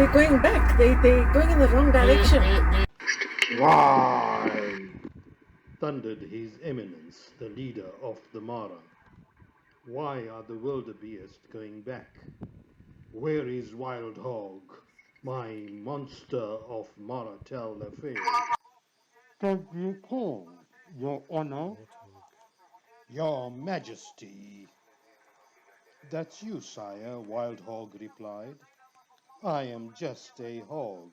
They're going back. They're going in the wrong direction. Why? Thundered His Eminence, the leader of the Mara. Why are the wildebeest going back? Where is Wild Hog, my monster of Maratel affair? Does you call, Your Honor? Your Majesty. That's you, sire, Wild Hog replied. I am just a hog.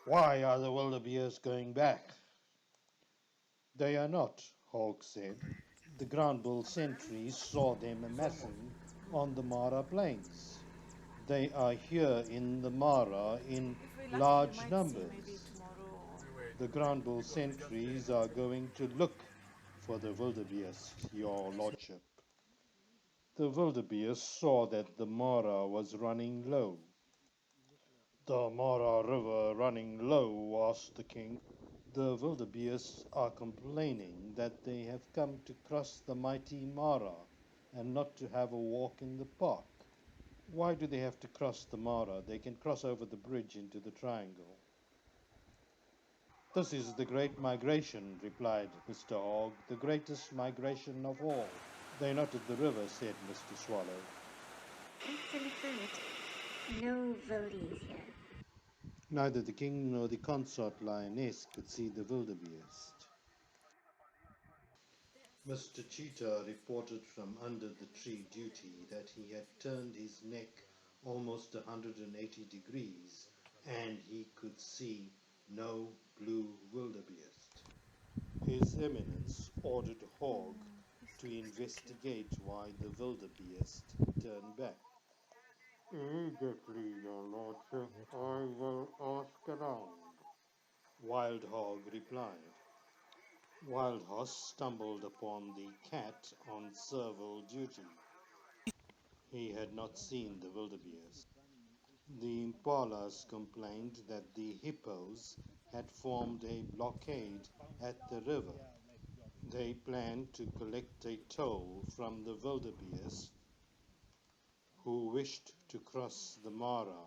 Why are the wildebeest going back? They are not, Hog said. The ground bull sentries saw them amassing on the Mara plains. They are here in the Mara in large numbers. The ground bull sentries are going to look for the wildebeest, your lordship. The wildebeest saw that the Mara was running low. The Mara River running low, asked the king. The wildebeest are complaining that they have come to cross the mighty Mara and not to have a walk in the park. Why do they have to cross the Mara? They can cross over the bridge into the triangle. This is the great migration, replied Mr. Hogg, the greatest migration of all. They're not at the river, said Mr. Swallow. That's an affirmative. No wildies here. Neither the king nor the consort lioness could see the wildebeest. Mr. Cheetah reported from under the tree duty that he had turned his neck almost 180 degrees and he could see no blue wildebeest. His Eminence ordered Hogg to investigate why the wildebeest turned back. Immediately, Your Lordship, I will ask around. Wild Hog replied. Wild Horse stumbled upon the cat on servile duty. He had not seen the wildebeest. The impalas complained that the hippos had formed a blockade at the river. They planned to collect a toll from the wildebeest who wished to cross the Mara.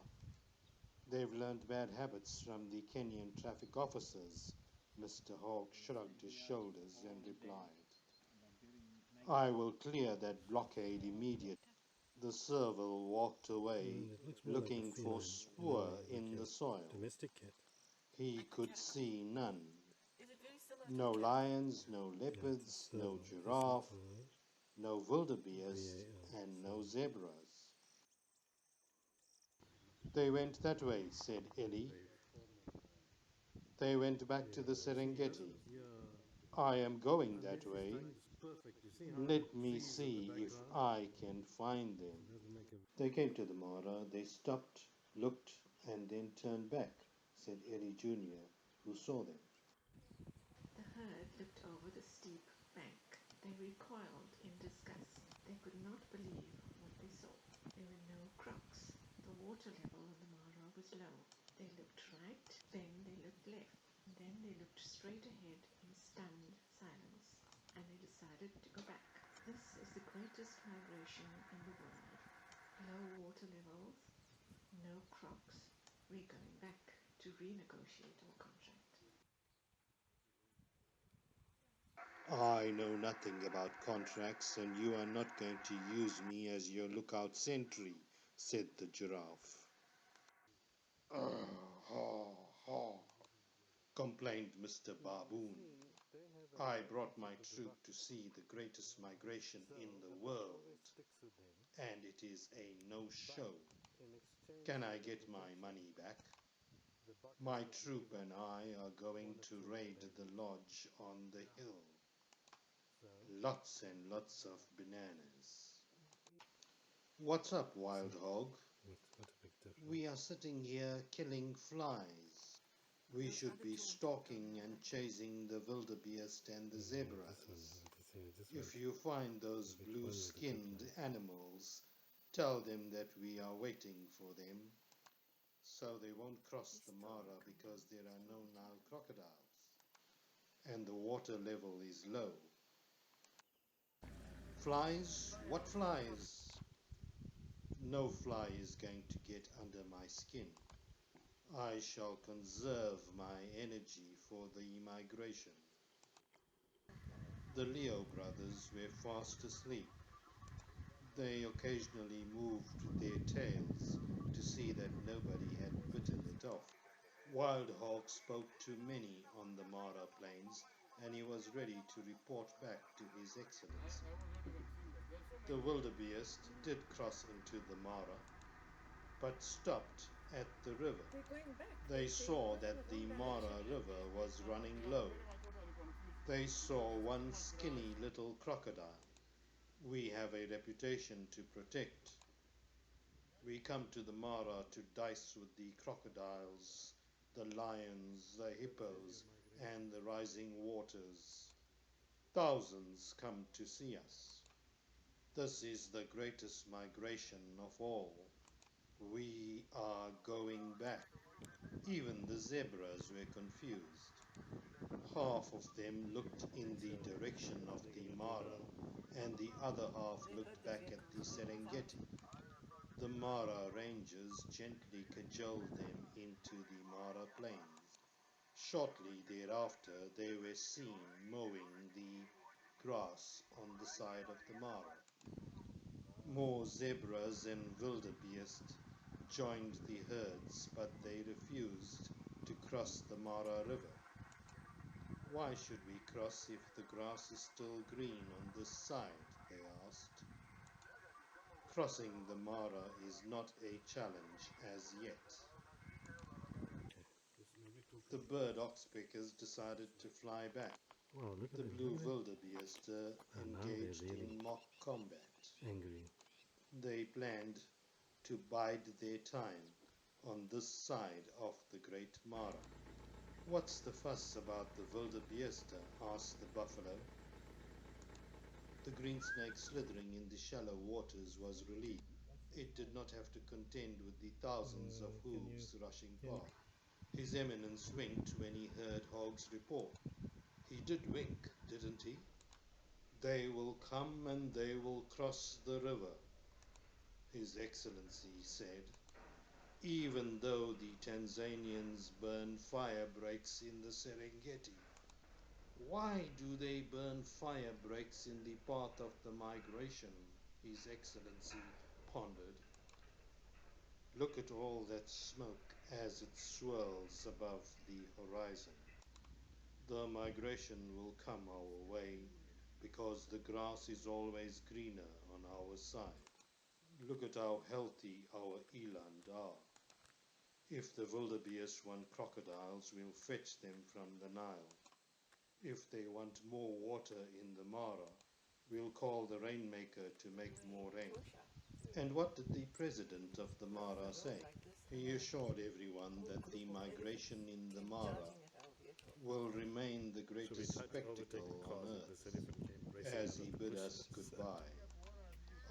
They've learned bad habits from the Kenyan traffic officers. Mr. Hawk shrugged his shoulders and replied, I will clear that blockade immediately. The serval walked away, looking for spoor in the soil. He could see none. No lions, no leopards, no giraffe, no wildebeest, and no zebras. They went that way, said Ellie. They went back to the Serengeti. I am going that way. Let me see if I can find them. They came to the Mara. They stopped, looked, and then turned back, said Ellie Jr., who saw them. The herd looked over the steep bank. They recoiled in disgust. They could not believe what they saw. There were no crocs. The water level on the Mara was low. They looked right, then they looked left, then they looked straight ahead in stunned silence, and they decided to go back. This is the greatest migration in the world. Low water levels, no crocs. We're going back to renegotiate our contract. I know nothing about contracts, and you are not going to use me as your lookout sentry, said the giraffe. Ha, ha, complained Mr. Baboon. I brought my troop to see the greatest migration in the world, and it is a no-show. Can I get my money back? My troop and I are going to raid the lodge on the hill. Lots and lots of bananas. What's up, Wild Hog? We are sitting here killing flies. We should be stalking and chasing the wildebeest and the zebras. If you find those blue-skinned animals, tell them that we are waiting for them, so they won't cross the Mara because there are no Nile crocodiles, and the water level is low. Flies? What flies? No fly is going to get under my skin. I shall conserve my energy for the migration. The Leo brothers were fast asleep. They occasionally moved their tails to see that nobody had bitten it off. Wild Hog spoke to many on the Mara plains, and he was ready to report back to His Excellency. The wildebeest did cross into the Mara, but stopped at the river. They saw that the Mara River was running low. They saw one skinny little crocodile. We have a reputation to protect. We come to the Mara to dice with the crocodiles, the lions, the hippos, and the rising waters. Thousands come to see us. This is the greatest migration of all. We are going back. Even the zebras were confused. Half of them looked in the direction of the Mara, and the other half looked back at the Serengeti. The Mara rangers gently cajoled them into the Mara plains. Shortly thereafter, they were seen mowing the grass on the side of the Mara. More zebras and wildebeest joined the herds, but they refused to cross the Mara River. Why should we cross if the grass is still green on this side? They asked. Crossing the Mara is not a challenge as yet. The bird oxpeckers decided to fly back. Wow, look at The them. blue Look at them. wildebeest And now they're engaged really in mock combat. angry. They planned to bide their time on this side of the Great Mara. What's the fuss about the wildebeest? Asked the buffalo. The green snake slithering in the shallow waters was relieved. It did not have to contend with the thousands of hooves rushing past. His Eminence winked when he heard Hogg's report. He did wink, didn't he? They will come and they will cross the river, His Excellency said. Even though the Tanzanians burn fire breaks in the Serengeti. Why do they burn fire breaks in the path of the migration? His Excellency pondered. Look at all that smoke as it swirls above the horizon. The migration will come our way because the grass is always greener on our side. Look at how healthy our eland are. If the wildebeest want crocodiles, we'll fetch them from the Nile. If they want more water in the Mara, we'll call the rainmaker to make more rain. And what did the president of the Mara say? He assured everyone that the migration in the Mara will remain the greatest spectacle on earth, as he bid us goodbye.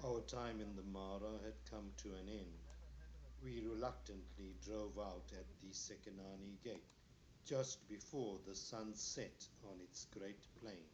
Our time in the Mara had come to an end. We reluctantly drove out at the Sekenani gate, just before the sun set on its great plain.